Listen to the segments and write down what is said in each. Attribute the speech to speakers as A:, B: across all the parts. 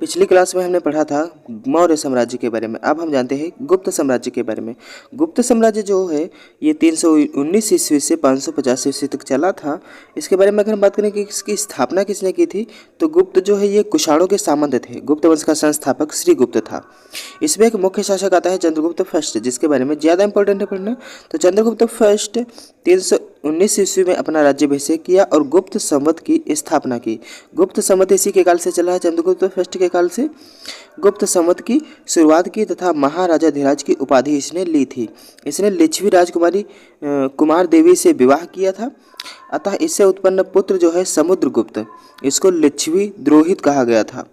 A: पिछली क्लास में हमने पढ़ा था मौर्य साम्राज्य के बारे में। अब हम जानते हैं गुप्त साम्राज्य के बारे में। गुप्त साम्राज्य जो है ये 319 ईस्वी से 550 ईस्वी तक चला था। इसके बारे में अगर हम बात करें कि इसकी स्थापना किसने की थी, तो गुप्त जो है ये कुषाणों के सामंत थे। गुप्त वंश का संस्थापक श्रीगुप्त था। इसमें एक मुख्य शासक आता है चंद्रगुप्त फर्स्ट, जिसके बारे में ज़्यादा इंपॉर्टेंट है पढ़ना। तो चंद्रगुप्त फर्स्ट 319 ईस्वी में अपना राज्याभिषेक किया और गुप्त संवत की स्थापना की। गुप्त संवत इसी के काल से चला है, चंद्रगुप्त फर्स्ट के काल से गुप्त संवत की शुरुआत की तथा महाराजा धीराज की उपाधि इसने ली थी। इसने लिच्छवी राजकुमारी कुमार देवी से विवाह किया था। अतः इससे उत्पन्न पुत्र जो है समुद्रगुप्त, इसको लिच्छवी द्रोहित कहा गया था।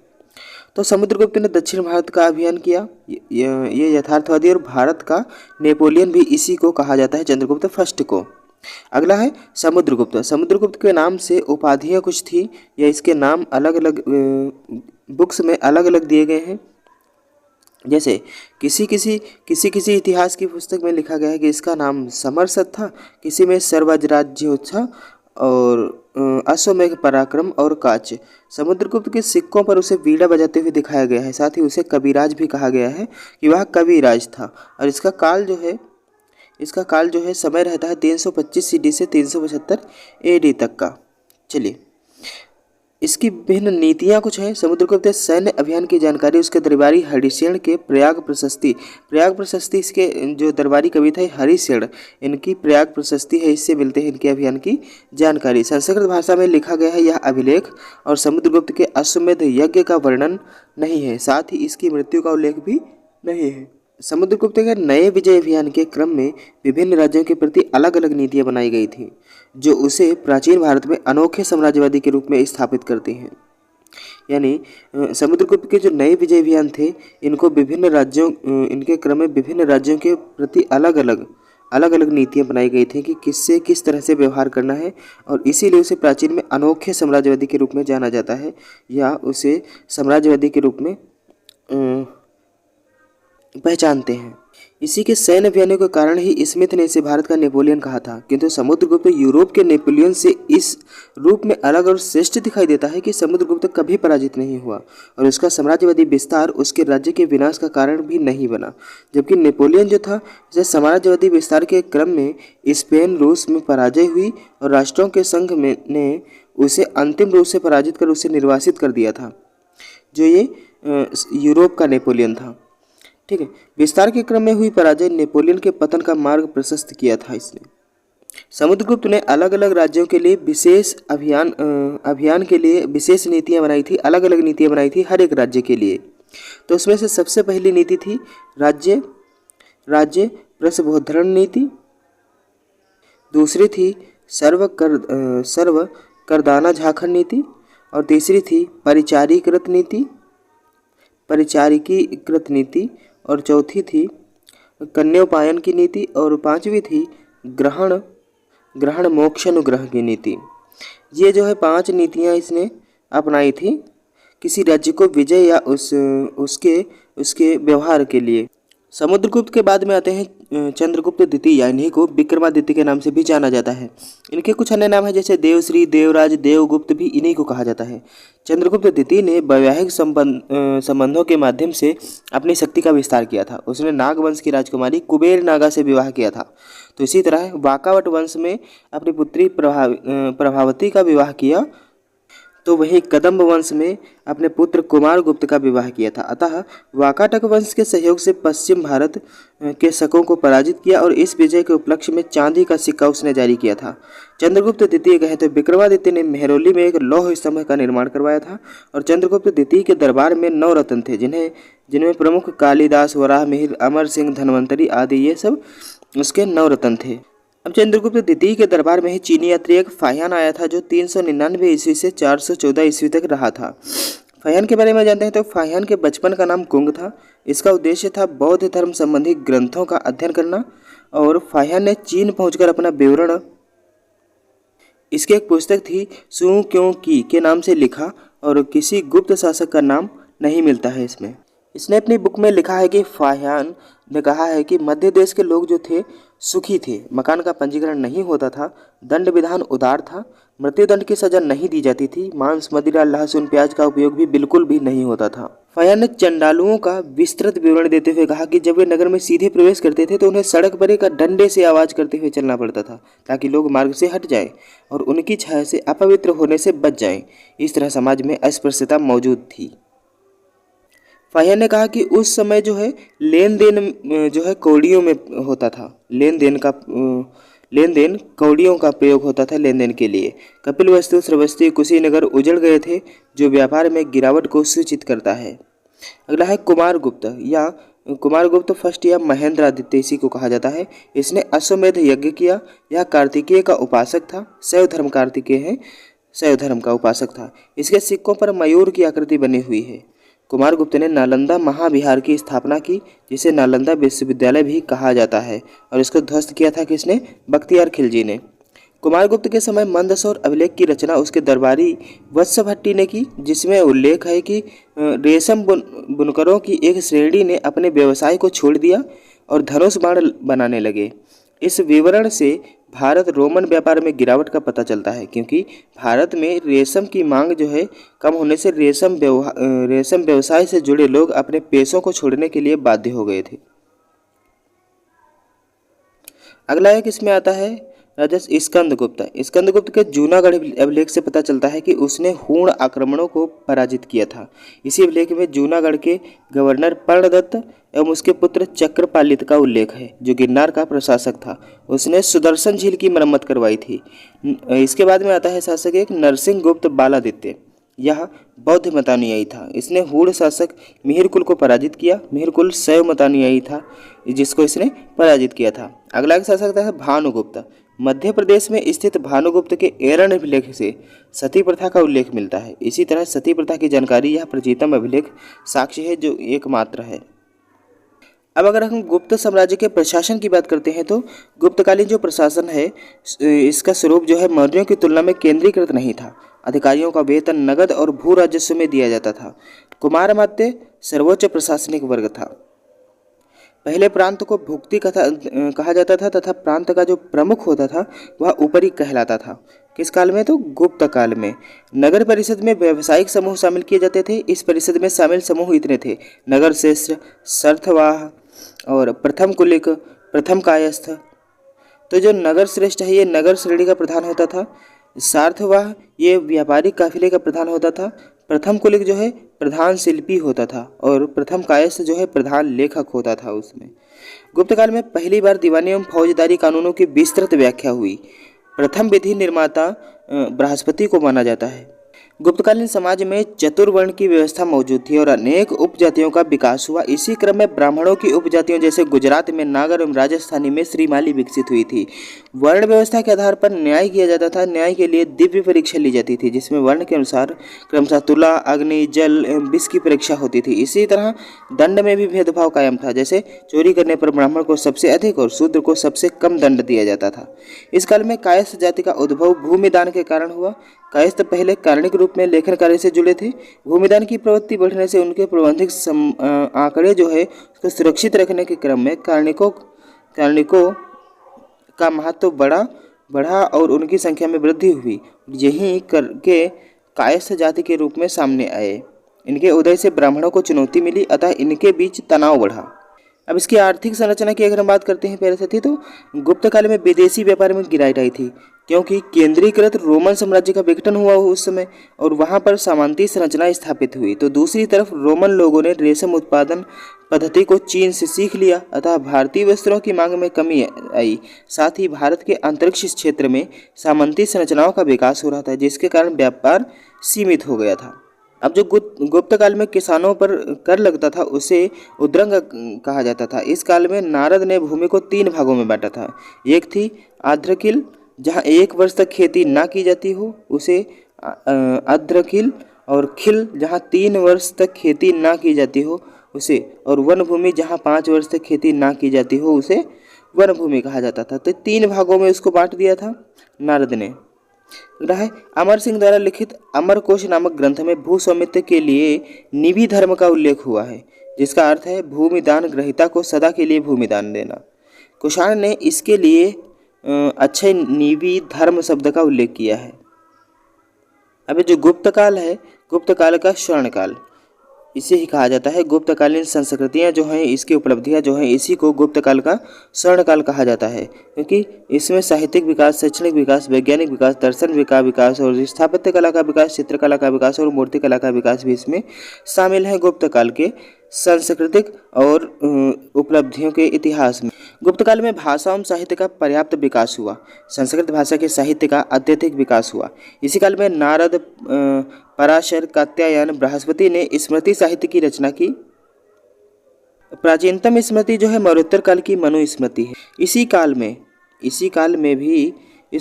A: तो समुद्रगुप्त ने दक्षिण भारत का अभियान किया। ये यथार्थवादी और भारत का नेपोलियन भी इसी को कहा जाता है, चंद्रगुप्त फर्स्ट को। अगला है समुद्रगुप्त। समुद्रगुप्त के नाम से उपाधियाँ कुछ थी या इसके नाम अलग अलग बुक्स में अलग अलग दिए गए हैं। जैसे किसी इतिहास की पुस्तक में लिखा गया है कि इसका नाम समरसत था, किसी में सर्वराज्योत्सव और अश्वमेघ पराक्रम और काच। समुद्रगुप्त के सिक्कों पर उसे वीणा बजाते हुए दिखाया गया है। साथ ही उसे कविराज भी कहा गया है कि वह कविराज था। और इसका काल जो है समय रहता है 325 सीडी से 375 एडी तक का। चलिए इसकी विभिन्न नीतियाँ कुछ हैं। समुद्रगुप्त सैन्य अभियान की जानकारी उसके दरबारी हरिशेन के प्रयाग प्रशस्ति इसके जो दरबारी कवि थे हरिशेन, इनकी प्रयाग प्रशस्ति है, इससे मिलते हैं इनके अभियान की जानकारी। संस्कृत भाषा में लिखा गया है यह अभिलेख, और समुद्रगुप्त के अश्वमेध यज्ञ का वर्णन नहीं है, साथ ही इसकी मृत्यु का उल्लेख भी नहीं है। समुद्रगुप्त के नए विजय अभियान के क्रम में विभिन्न राज्यों के प्रति अलग अलग नीतियाँ बनाई गई थी, जो उसे प्राचीन भारत में अनोखे साम्राज्यवादी के रूप में स्थापित करती हैं। यानी समुद्रगुप्त के जो नए विजय अभियान थे, इनके क्रम में विभिन्न राज्यों के प्रति अलग अलग नीतियाँ बनाई गई थी कि किससे किस तरह से व्यवहार करना है, और इसीलिए उसे प्राचीन में अनोखे साम्राज्यवादी के रूप में जाना जाता है, या उसे साम्राज्यवादी के रूप में पहचानते हैं। इसी के सैन्य अभियानों के कारण ही स्मिथ ने इसे भारत का नेपोलियन कहा था, किंतु समुद्रगुप्त यूरोप के नेपोलियन से इस रूप में अलग और श्रेष्ठ दिखाई देता है कि समुद्रगुप्त कभी पराजित नहीं हुआ और उसका साम्राज्यवादी विस्तार उसके राज्य के विनाश का कारण भी नहीं बना। जबकि नेपोलियन जो था, इसे साम्राज्यवादी विस्तार के क्रम में स्पेन रूस में पराजय हुई और राष्ट्रों के संघ में ने उसे अंतिम रूप से पराजित कर उसे निर्वासित कर दिया था, जो ये यूरोप का नेपोलियन था। ठीक है, विस्तार के क्रम में हुई पराजय नेपोलियन के पतन का मार्ग प्रशस्त किया था इसने। समुद्रगुप्त ने अलग अलग राज्यों के लिए विशेष अभियान के लिए विशेष नीतियां बनाई थी, अलग अलग नीतियां बनाई थी हर एक राज्य के लिए। तो उसमें से सबसे पहली नीति थी राज्य प्रसभोद्धरण नीति। दूसरी थी सर्व करदाना झाखंड नीति, और तीसरी थी परिचारीकृत नीति, और चौथी थी कन्योपायन की नीति, और पांचवी थी ग्रहण मोक्षानुग्रह की नीति। ये जो है 5 नीतियां इसने अपनाई थी किसी राज्य को विजय या उसके व्यवहार के लिए। समुद्रगुप्त के बाद में आते हैं चंद्रगुप्त द्वितीय, या इन्हीं को विक्रमादित्य के नाम से भी जाना जाता है। इनके कुछ अन्य नाम है, जैसे देवश्री, देवराज, देवगुप्त भी इन्हीं को कहा जाता है। चंद्रगुप्त द्वितीय ने वैवाहिक संबंधों के माध्यम से अपनी शक्ति का विस्तार किया था। उसने नागवंश की राजकुमारी कुबेर नागा से विवाह किया था। तो इसी तरह वाकावट वंश में अपनी पुत्री प्रभावती का विवाह किया, तो वही कदम्ब वंश में अपने पुत्र कुमारगुप्त का विवाह किया था। अतः वाकाटक वंश के सहयोग से पश्चिम भारत के शकों को पराजित किया, और इस विजय के उपलक्ष्य में चांदी का सिक्का उसने जारी किया था। चंद्रगुप्त द्वितीय कहे तो विक्रमादित्य ने मेहरौली में एक लौह स्तंभ का निर्माण करवाया था, और चंद्रगुप्त द्वितीय के दरबार में 9 रत्न थे, जिनमें प्रमुख कालिदास, वराह मिहिर, अमर सिंह, धन्वंतरी आदि, ये सब उसके 9 रत्न थे। अब चंद्रगुप्त द्वितीय के दरबार में ही चीनी यात्री एक फाहियान आया था, जो 399 ईस्वी से 414 ईस्वी तक रहा था। फाहियान के बारे में जानते हैं। तो फाहियान के बचपन का नाम कुंग था। इसका उद्देश्य था बौद्ध धर्म संबंधी ग्रंथों का अध्ययन करना, और फाहियान ने चीन पहुंचकर अपना विवरण इसकी एक पुस्तक थी सू क्यों की के नाम से लिखा, और किसी गुप्त शासक का नाम नहीं मिलता है इसमें। इसने अपनी बुक में लिखा है कि फाहियान ने कहा है कि मध्य देश के लोग जो थे सुखी थे, मकान का पंजीकरण नहीं होता था, दंड विधान उदार था, मृत्युदंड की सजा नहीं दी जाती थी, मांस, मदिरा, लहसुन, प्याज का उपयोग भी बिल्कुल भी नहीं होता था। फयान ने चंडालुओं का विस्तृत विवरण देते हुए कहा कि जब वे नगर में सीधे प्रवेश करते थे तो उन्हें सड़क पर एक डंडे से आवाज करते हुए चलना पड़ता था ताकि लोग मार्ग से हट जाएं और उनकी छाया से अपवित्र होने से बच जाएं। इस तरह समाज में अस्पृश्यता मौजूद थी। फाहियान ने कहा कि उस समय जो है लेन देन जो है कौड़ियों में होता था, लेन देन कौड़ियों का प्रयोग होता था लेन देन के लिए। कपिलवस्तु, श्रावस्ती, कुशीनगर उजड़ गए थे, जो व्यापार में गिरावट को सूचित करता है। अगला है कुमारगुप्त फर्स्ट या महेंद्रादित्य इसी को कहा जाता है। इसने अश्वमेध यज्ञ किया। यह कार्तिकेय का उपासक था। शैव धर्म कार्तिकेय है, शैव धर्म का उपासक था। इसके सिक्कों पर मयूर की आकृति बनी हुई है। कुमारगुप्त ने नालंदा महाविहार की स्थापना की, जिसे नालंदा विश्वविद्यालय भी कहा जाता है, और इसको ध्वस्त किया था किसने? बख्तियार खिलजी ने। कुमारगुप्त के समय मंदसौर अभिलेख की रचना उसके दरबारी वत्सभट्टी ने की, जिसमें उल्लेख है कि रेशम बुनकरों की एक श्रेणी ने अपने व्यवसाय को छोड़ दिया और धनुष बाण बनाने लगे। इस विवरण से भारत रोमन व्यापार में गिरावट का पता चलता है, क्योंकि भारत में रेशम की मांग जो है कम होने से रेशम व्यवसाय से जुड़े लोग अपने पेशों को छोड़ने के लिए बाध्य हो गए थे। अगला एक इसमें आता है राजा स्कंदगुप्त के जूनागढ़ अभिलेख से पता चलता है कि उसने हूण आक्रमणों को पराजित किया था। इसी अभिलेख में जूनागढ़ के गवर्नर पर्णदत्त एवं उसके पुत्र चक्रपालित का उल्लेख है, जो गिरनार का प्रशासक था। उसने सुदर्शन झील की मरम्मत करवाई थी। इसके बाद में आता है शासक एक नरसिंह गुप्त बालादित्य। यह बौद्ध मतानुयायी था। इसने हूण शासक मिहिरकुल को पराजित किया। मिहिरकुल शैव मतानुयायी था, जिसको इसने पराजित किया था। अगला एक शासक था भानुगुप्त। मध्य प्रदेश में स्थित भानुगुप्त के एरण अभिलेख से सती प्रथा का उल्लेख मिलता है। इसी तरह सती प्रथा की जानकारी यह प्राचीनतम अभिलेख साक्ष्य है, जो एकमात्र है। अब अगर हम गुप्त साम्राज्य के प्रशासन की बात करते हैं तो गुप्तकालीन जो प्रशासन है इसका स्वरूप जो है मौर्यों की तुलना में केंद्रीकृत नहीं था। अधिकारियों का वेतन नगद और भू राजस्व में दिया जाता था। कुमारमात्य सर्वोच्च प्रशासनिक वर्ग था। पहले प्रांत को भुक्ति कहा जाता था तथा प्रांत का जो प्रमुख होता था वह ऊपरी कहलाता था। किस काल में? तो गुप्त काल में। नगर परिषद में व्यावसायिक समूह शामिल किए जाते थे। इस परिषद में शामिल समूह इतने थे: नगर श्रेष्ठ, सर्थवाह और प्रथम कुलिक, प्रथम कायस्थ। तो जो नगर श्रेष्ठ है ये नगर श्रेणी का प्रधान होता था। सार्थवाह ये व्यापारिक काफिले का प्रधान होता था। प्रथम कुलिक जो है प्रधान शिल्पी होता था और प्रथम कायस्थ जो है प्रधान लेखक होता था। उसमें गुप्त काल में पहली बार दीवानी एवं फौजदारी कानूनों की विस्तृत व्याख्या हुई। प्रथम विधि निर्माता बृहस्पति को माना जाता है। गुप्तकालीन समाज में चतुर्वर्ण की व्यवस्था मौजूद थी और अनेक उपजातियों का विकास हुआ। इसी क्रम में ब्राह्मणों की उपजातियों जैसे गुजरात में नागर एवं राजस्थानी में श्रीमाली विकसित हुई थी। वर्ण व्यवस्था के आधार पर न्याय किया जाता था। न्याय के लिए दिव्य परीक्षा ली जाती थी, जिसमें वर्ण के अनुसार क्रमशः तुला, अग्नि, जल एवं विष की परीक्षा होती थी। इसी तरह दंड में भी भेदभाव कायम था। जैसे चोरी करने पर ब्राह्मण को सबसे अधिक और शूद्र को सबसे कम दंड दिया जाता था। इस काल में कायस्थ जाति का उद्भव भूमिदान के कारण हुआ। कायस्थ पहले कारणिक रूप में लेखन कार्य से जुड़े थे। भूमिदान की प्रवृत्ति बढ़ने से उनके प्रबंधिक आंकड़े जो है उसको सुरक्षित रखने के क्रम में कारणिकों का महत्व बढ़ा और उनकी संख्या में वृद्धि हुई। यही करके कायस्थ जाति के रूप में सामने आए। इनके उदय से ब्राह्मणों को चुनौती मिली, अतः इनके बीच तनाव बढ़ा। अब इसकी आर्थिक संरचना की अगर हम बात करते हैं पहले से थी, तो गुप्त काल में विदेशी व्यापार में गिरावट आई थी, क्योंकि केंद्रीकृत रोमन साम्राज्य का विघटन हुआ उस समय और वहां पर सामंती संरचना स्थापित हुई। तो दूसरी तरफ रोमन लोगों ने रेशम उत्पादन पद्धति को चीन से सीख लिया, अतः भारतीय वस्त्रों की मांग में कमी आई। साथ ही भारत के अंतरिक्ष क्षेत्र में सामंती संरचनाओं का विकास हो रहा था, जिसके कारण व्यापार सीमित हो गया था। अब जो गुप्त काल में किसानों पर कर लगता था उसे उद्रंग कहा जाता था। इस काल में नारद ने भूमि को 3 भागों में बांटा था। एक थी आर्द्रकिल, जहाँ 1 वर्ष तक खेती ना की जाती हो उसे आर्द्रकिल, और खिल जहाँ 3 वर्ष तक खेती ना की जाती हो उसे, और वन भूमि जहाँ 5 वर्ष तक खेती ना की जाती हो उसे वन भूमि कहा जाता था। तो 3 भागों में उसको बांट दिया था नारद ने। अगला है अमर सिंह द्वारा लिखित अमरकोश नामक ग्रंथ में भू स्वामित्व के लिए निवि धर्म का उल्लेख हुआ है, जिसका अर्थ है भूमिदान ग्रहीता को सदा के लिए भूमिदान देना। कुषाण ने इसके लिए अक्षय नीवी धर्म शब्द का उल्लेख किया है। अब जो गुप्त काल है, गुप्त काल का स्वर्ण काल इसे ही कहा जाता है। गुप्तकालीन संस्कृतियाँ जो हैं, इसकी उपलब्धियाँ जो हैं, इसी को गुप्त काल का स्वर्ण काल कहा जाता है, क्योंकि इसमें साहित्यिक विकास, शैक्षणिक विकास, वैज्ञानिक विकास, दर्शन का विकास और स्थापत्य कला का विकास, चित्रकला का विकास और मूर्ति कला का विकास भी इसमें शामिल है गुप्त काल के सांस्कृतिक और उपलब्धियों के इतिहास में। गुप्त काल में भाषा एवं साहित्य का पर्याप्त विकास हुआ। संस्कृत भाषा के साहित्य का अत्यधिक विकास हुआ। इसी काल में नारद, पराशर, कात्यायन, बृहस्पति ने स्मृति साहित्य की रचना की। प्राचीनतम स्मृति जो है मौर्योत्तर काल की मनुस्मृति है। इस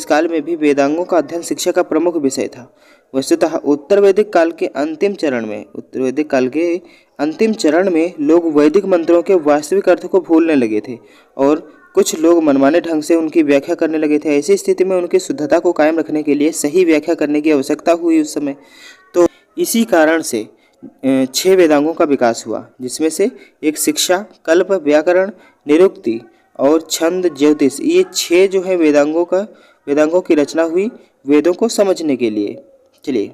A: काल में भी वेदांगों का अध्ययन शिक्षा का प्रमुख विषय था। वस्तुतः उत्तर वैदिक काल के अंतिम चरण में लोग वैदिक मंत्रों के वास्तविक अर्थ को भूलने लगे थे और कुछ लोग मनमाने ढंग से उनकी व्याख्या करने लगे थे। ऐसी स्थिति में उनकी शुद्धता को कायम रखने के लिए सही व्याख्या करने की आवश्यकता हुई उस समय। तो इसी कारण से 6 वेदांगों का विकास हुआ, जिसमें से एक शिक्षा, कल्प, व्याकरण, निरुक्ति और छंद, ज्योतिष, ये 6 जो है वेदांगों की रचना हुई वेदों को समझने के लिए। चलिए,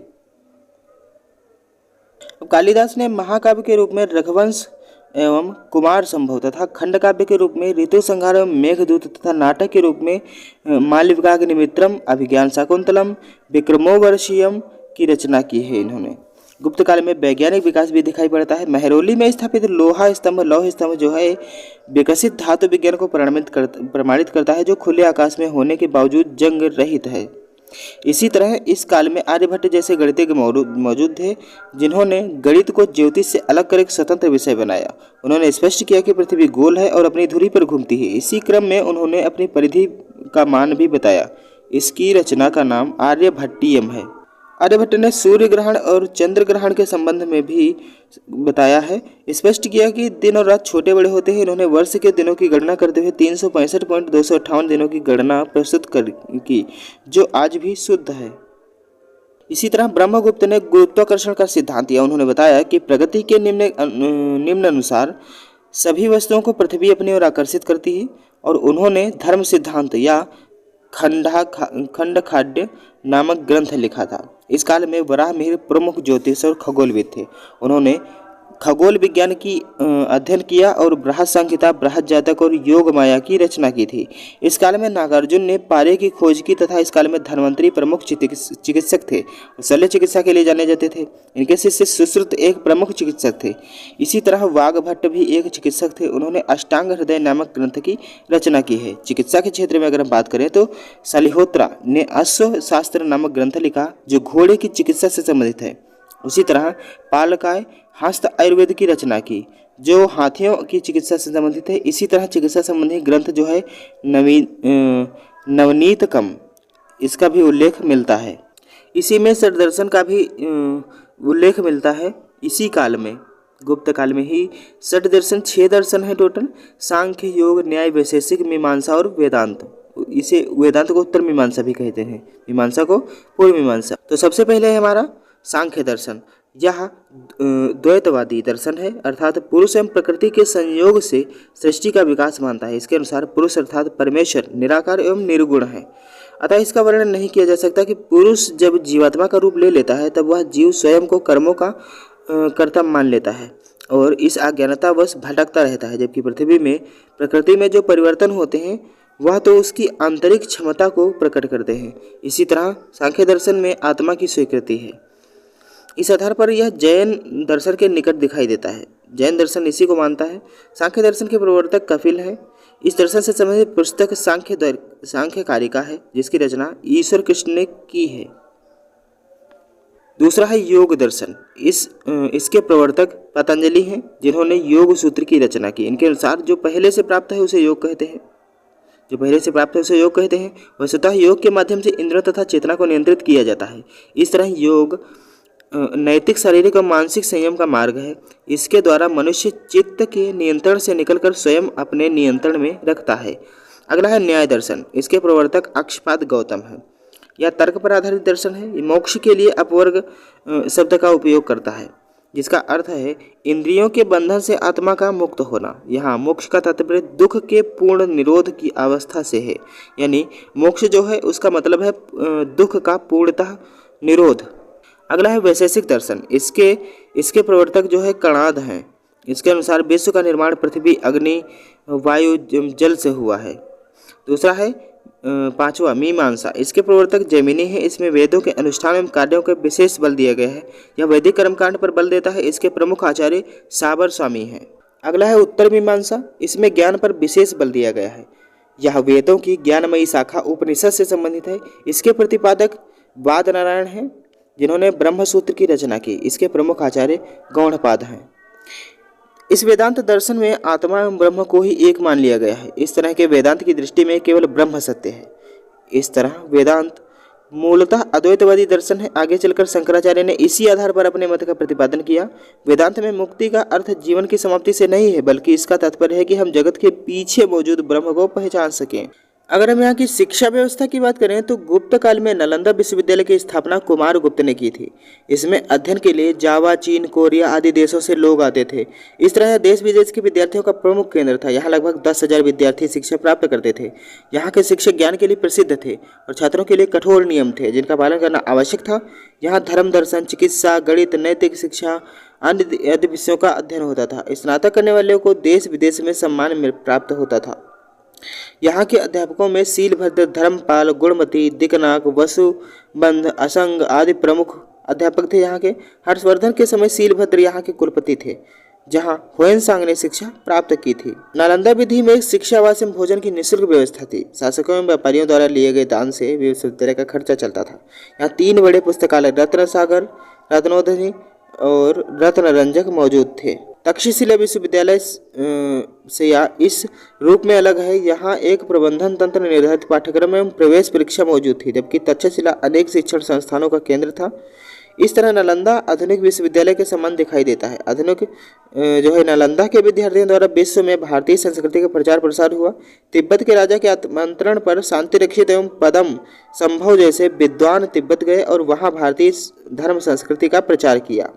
A: कालिदास ने महाकाव्य के रूप में रघुवंश एवं कुमार संभव तथा खंड काव्य के रूप में ऋतु संहार एवं मेघदूत तथा नाटक के रूप में मालविकाग्निमित्रम, अभिज्ञान शाकुंतलम, विक्रमोर्वशीयम की रचना की है इन्होंने। गुप्त काल में वैज्ञानिक विकास भी दिखाई पड़ता है। मेहरौली में स्थापित लौह स्तंभ जो है विकसित धातु विज्ञान को प्रमाणित करता है, जो खुले आकाश में होने के बावजूद जंग रहित है। इसी तरह इस काल में आर्यभट्ट जैसे गणितज्ञ मौजूद थे, जिन्होंने गणित को ज्योतिष से अलग कर एक स्वतंत्र विषय बनाया। उन्होंने स्पष्ट किया कि पृथ्वी गोल है और अपनी धुरी पर घूमती है। इसी क्रम में उन्होंने अपनी परिधि का मान भी बताया। इसकी रचना का नाम आर्यभट्टीयम है। आर्यभट्ट ने सूर्य ग्रहण और चंद्र ग्रहण के संबंध में भी बताया है। स्पष्ट किया कि दिन और रात छोटे बड़े होते हैं। इन्होंने वर्ष के दिनों की गणना करते हुए 365.258 दिनों की गणना प्रस्तुत की, जो आज भी शुद्ध है। इसी तरह ब्रह्मगुप्त ने गुरुत्वाकर्षण का सिद्धांत दिया। उन्होंने बताया कि प्रगति के निम्न अनुसार सभी वस्तुओं को पृथ्वी अपनी ओर आकर्षित करती है, और उन्होंने धर्म सिद्धांत या खंडखाड्य नामक ग्रंथ लिखा था। इस काल में वराहमिहिर प्रमुख ज्योतिष और खगोलविद थे। उन्होंने खगोल विज्ञान की अध्ययन किया और बृहद संहिता, बृहद जातक और योग माया की रचना की थी। इस काल में नागार्जुन ने पारे की खोज की तथा इस काल में धन्वंतरी प्रमुख चिकित्सक थे, शल्य चिकित्सा के लिए जाने जाते थे। इनके शिष्य सुश्रुत एक प्रमुख चिकित्सक थे। इसी तरह वाघभट्ट भी एक चिकित्सक थे। उन्होंने अष्टांग हृदय नामक ग्रंथ की रचना की है। चिकित्सा के क्षेत्र में अगर हम बात करें तो सलिहोत्रा ने अश्व शास्त्र नामक ग्रंथ लिखा, जो घोड़े की चिकित्सा से संबंधित है। उसी तरह पालकाय हस्त आयुर्वेद की रचना की, जो हाथियों की चिकित्सा से संबंधित है। इसी तरह चिकित्सा संबंधी ग्रंथ जो है नवनीतकम, इसका भी उल्लेख मिलता है। इसी में षट दर्शन का भी उल्लेख मिलता है। इसी काल में, गुप्त काल में ही षट दर्शन 6 दर्शन है टोटल: सांख्य, योग, न्याय, वैशेषिक, मीमांसा और वेदांत। इसे वेदांत को उत्तर मीमांसा भी कहते हैं, मीमांसा को पूर्व मीमांसा। तो सबसे पहले है हमारा सांख्य दर्शन। यह द्वैतवादी दर्शन है, अर्थात पुरुष एवं प्रकृति के संयोग से सृष्टि का विकास मानता है। इसके अनुसार पुरुष अर्थात परमेश्वर निराकार एवं निर्गुण है। अतः इसका वर्णन नहीं किया जा सकता कि पुरुष जब जीवात्मा का रूप ले लेता है, तब वह जीव स्वयं को कर्मों का कर्ता मान लेता है और इस अज्ञानतावश भटकता रहता है। जबकि प्रकृति में जो परिवर्तन होते हैं, वह तो उसकी आंतरिक क्षमता को प्रकट करते हैं। इसी तरह सांख्य दर्शन में आत्मा की स्वीकृति है। इस आधार पर यह जैन दर्शन के निकट दिखाई देता है। जैन दर्शन इसी को मानता है। सांख्य दर्शन के प्रवर्तक कपिल हैं। इस दर्शन से संबंधित पुस्तक सांख्य कारिका है, जिसकी रचना ईश्वर कृष्ण ने की है। दूसरा है योग दर्शन। इसके प्रवर्तक पतंजलि हैं, जिन्होंने योग सूत्र की रचना की। इनके अनुसार जो पहले से प्राप्त है उसे योग कहते हैं। वस्तुतः योग के माध्यम से इंद्रियों तथा चेतना को नियंत्रित किया जाता है। इस तरह योग नैतिक, शारीरिक और मानसिक संयम का मार्ग है। इसके द्वारा मनुष्य चित्त के नियंत्रण से निकलकर स्वयं अपने नियंत्रण में रखता है। अगला है न्याय दर्शन। इसके प्रवर्तक अक्षपाद गौतम है। यह तर्क पर आधारित दर्शन है। ये मोक्ष के लिए अपवर्ग शब्द का उपयोग करता है। जिसका अर्थ है इंद्रियों के बंधन से आत्मा का मुक्त होना। यहाँ मोक्ष का तात्पर्य दुख के पूर्ण निरोध की अवस्था से है, यानी मोक्ष जो है उसका मतलब है दुख का पूर्णतः निरोध। अगला है वैशेषिक दर्शन। इसके प्रवर्तक जो है कणाद हैं। इसके अनुसार विश्व का निर्माण पृथ्वी, अग्नि, वायु, जल से हुआ है। दूसरा है पांचवा मीमांसा। इसके प्रवर्तक जैमिनी है। इसमें वेदों के अनुष्ठान एवं कार्यों के विशेष बल दिया गया है। यह वैदिक कर्मकांड पर बल देता है। इसके प्रमुख आचार्य साबर स्वामी हैं। अगला है उत्तर मीमांसा। इसमें ज्ञान पर विशेष बल दिया गया है। यह वेदों की ज्ञानमयी शाखा उपनिषद से संबंधित है। इसके प्रतिपादक वाद नारायण हैं, जिन्होंने ब्रह्मसूत्र की रचना की। इसके प्रमुख आचार्य गौड़पाद हैं। इस वेदांत दर्शन में आत्मा एवं ब्रह्म को ही एक मान लिया गया है। इस तरह के वेदांत की दृष्टि में केवल ब्रह्म सत्य है। इस तरह वेदांत मूलतः अद्वैतवादी दर्शन है। आगे चलकर शंकराचार्य ने इसी आधार पर अपने मत का प्रतिपादन किया। वेदांत में मुक्ति का अर्थ जीवन की समाप्ति से नहीं है, बल्कि इसका तात्पर्य है कि हम जगत के पीछे मौजूद ब्रह्म को पहचान सकें। अगर हम यहाँ की शिक्षा व्यवस्था की बात करें तो गुप्त काल में नालंदा विश्वविद्यालय की स्थापना कुमार गुप्त ने की थी। इसमें अध्ययन के लिए जावा, चीन, कोरिया आदि देशों से लोग आते थे। इस तरह यह देश विदेश के विद्यार्थियों का प्रमुख केंद्र था। यहाँ लगभग 10,000 विद्यार्थी शिक्षा प्राप्त करते थे। यहाँ के शिक्षक ज्ञान के लिए प्रसिद्ध थे और छात्रों के लिए कठोर नियम थे जिनका पालन करना आवश्यक था। यहाँ धर्म, दर्शन, चिकित्सा, गणित, नैतिक शिक्षा अन्य विषयों का अध्ययन होता था। स्नातक करने वालों को देश विदेश में सम्मान प्राप्त होता था। यहाँ के अध्यापकों में शीलभद्र, धर्मपाल, गुणमती, दिकनाक, वसुबंध, असंग आदि प्रमुख अध्यापक थे। यहाँ के हर्षवर्धन के समय शीलभद्र यहाँ के कुलपति थे, जहाँ हुएनसांग ने शिक्षा प्राप्त की थी। नालंदा विधि में शिक्षावास एवं भोजन की निःशुल्क व्यवस्था थी। शासकों एवं व्यापारियों द्वारा लिए गए दान से विश्वविद्यालय का खर्चा चलता था। यहाँ 3 बड़े पुस्तकालय रत्न सागर, रत्नोधनी और रत्नरंजक मौजूद थे। तक्षशिला विश्वविद्यालय से या इस रूप में अलग है। यहाँ एक प्रबंधन तंत्र निर्धारित पाठ्यक्रम एवं प्रवेश परीक्षा मौजूद थी, जबकि तक्षशिला अनेक शिक्षण संस्थानों का केंद्र था। इस तरह नालंदा आधुनिक विश्वविद्यालय के समान दिखाई देता है। आधुनिक जो है नालंदा के विद्यार्थियों द्वारा विश्व में भारतीय संस्कृति का प्रचार प्रसार हुआ। तिब्बत के राजा के आमंत्रण पर शांति रक्षित एवं पदम संभव जैसे विद्वान तिब्बत गए और वहाँ भारतीय धर्म संस्कृति का प्रचार किया।